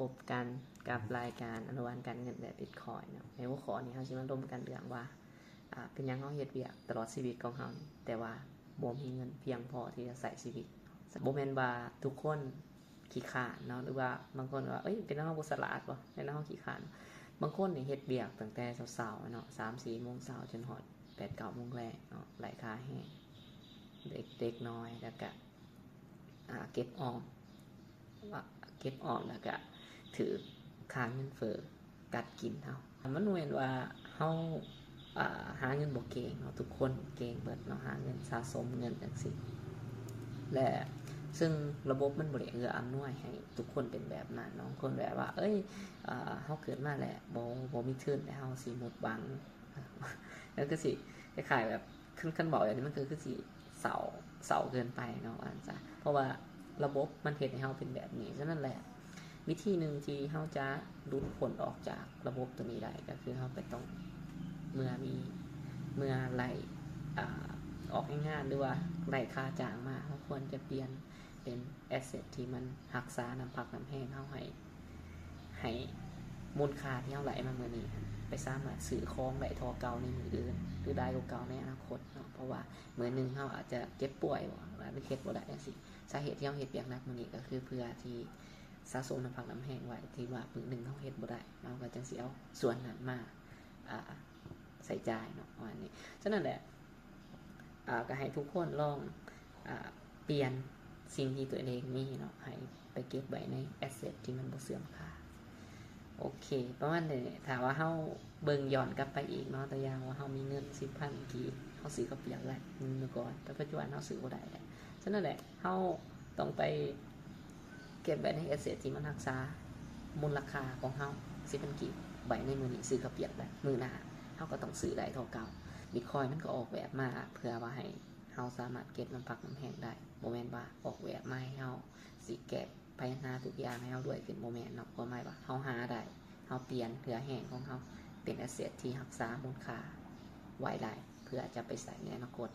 บกันกับรายการอนุบาลการเงินแบบบิตคอยน์เนาะในหัวข้อนี้เขาสิมาร่วมกันเรื่องว่าเป็นยังเขาเฮ็ดเวียกตลอดชีวิตของเขาแต่ว่าบ่มีเงินเพียงพอที่จะใช้ชีวิตบ่แม่นว่าทุกคนขี้ขลาดเนาะหรือว่าบางคนว่าเป็นน้องบ่ฉลาดบ่เป็นน้องขี้ขลาดบางคนนี่เฮ็ดเวียกตั้งแต่เช้าๆเนาะ 3-4 โมงเช้าจนฮอด 8-9 โมงแลงเนาะหลายค่าแฮงเด็กน้อยแล้วก็เก็บออมแล้วก็ถือค่าเงินเฟ้อกัดกินเฮามันเหมือนว่าเฮาหาเงินบ่เก่งเนาะทุกคนเก่งเบิดเนาะหาเงินสะสมเงินจังซี่และซึ่งระบบมันบ่ได้เอื้ออำนวยให้ทุกคนเป็นแบบนั้นเนาะคนแบบว่าเฮาเกิดมาแล้วบ่มีทุนแล้วเฮาสิหมดหวังแล้วก็สิคล้ายๆแบบคันบอกอย่างนี้มันคือสิเศร้าเกินไปเนาะว่าจ้ะเพราะว่าระบบมันเฮ็ดให้เฮาเป็นแบบนี้ฉะนั้นแหละวิธีหนึ่งที่เฮาจะหลุดพ้นออกจากระบบตัวนี้ได้ก็คือเฮาไปต้องเมื่อไล่ออกงานหรือว่าไล่ค่าจ้างมาเฮาควรจะเปลี่ยนเป็นแอสเซทที่มันรักษาน้ำพักน้ำแห้งเฮาให้มูลค่าที่เฮาไหลมามื้อนี้ไปสามารถซื้อของได้เท่าเก่าในมื้ออื่นหรือได้กว่าเก่าในอนาคตเนาะเพราะว่ามื้อนึงเฮาอาจจะเจ็บป่วยบ่หรือเฮ็ดบ่ได้จังซี่สาเหตุที่เฮาเฮ็ดเวียกหนักมื้อนี้ก็คือเพื่อที่สะสมน้ำพักน้ำแห้งไว้ที่ว่ามื้อนึงเฮาเฮ็ดบ่ได้เนาะก็จังสิเอาส่วนนั้นมาใส่จ่ายเนาะว่านี้ฉะนั้นแหละก็ให้ทุกคนลองเปลี่ยนสิ่งที่ตัวเองมีเนาะให้ไปเก็บไว้ในแอสเซทที่มันบ่เสื่อมค่าโอเคประมาณนี้ถ้าว่าเฮาเบิ่งย้อนกลับไปอีกเนาะตัวอย่างว่าเฮามีเงิน 10,000 กีบเฮาซื้อข้าวเปียกได้เมื่อก่อนแต่ปัจจุบันเฮาซื้อบ่ได้แล้วฉะนั้นแหละเฮาต้องไปเก็บไว้ในแอสเซทที่มันรักษามูลค่าของเฮา 10,000 กีบไว้ในมื้อนี้ซื้อข้าวเปียกได้มื้อหน้าเฮาก็ต้องซื้อได้เท่าเก่าBitcoin มันก็ออกแบบมาเพื่อว่าให้เฮาสามารถเก็บน้ำพักน้ำแห้งได้บ่แม่นว่าออกแบบมาให้เฮาสิแก้ปัญหาทุกอย่างให้เฮารวยขึ้นบ่แม่นเนาะบ่หมายว่าเฮาหาได้เฮาเปลี่ยนเหือแห้งของเฮาเป็นแอสเซทที่รักษามูลค่าไว้ได้เพื่อจะไปใช้ในอนาคต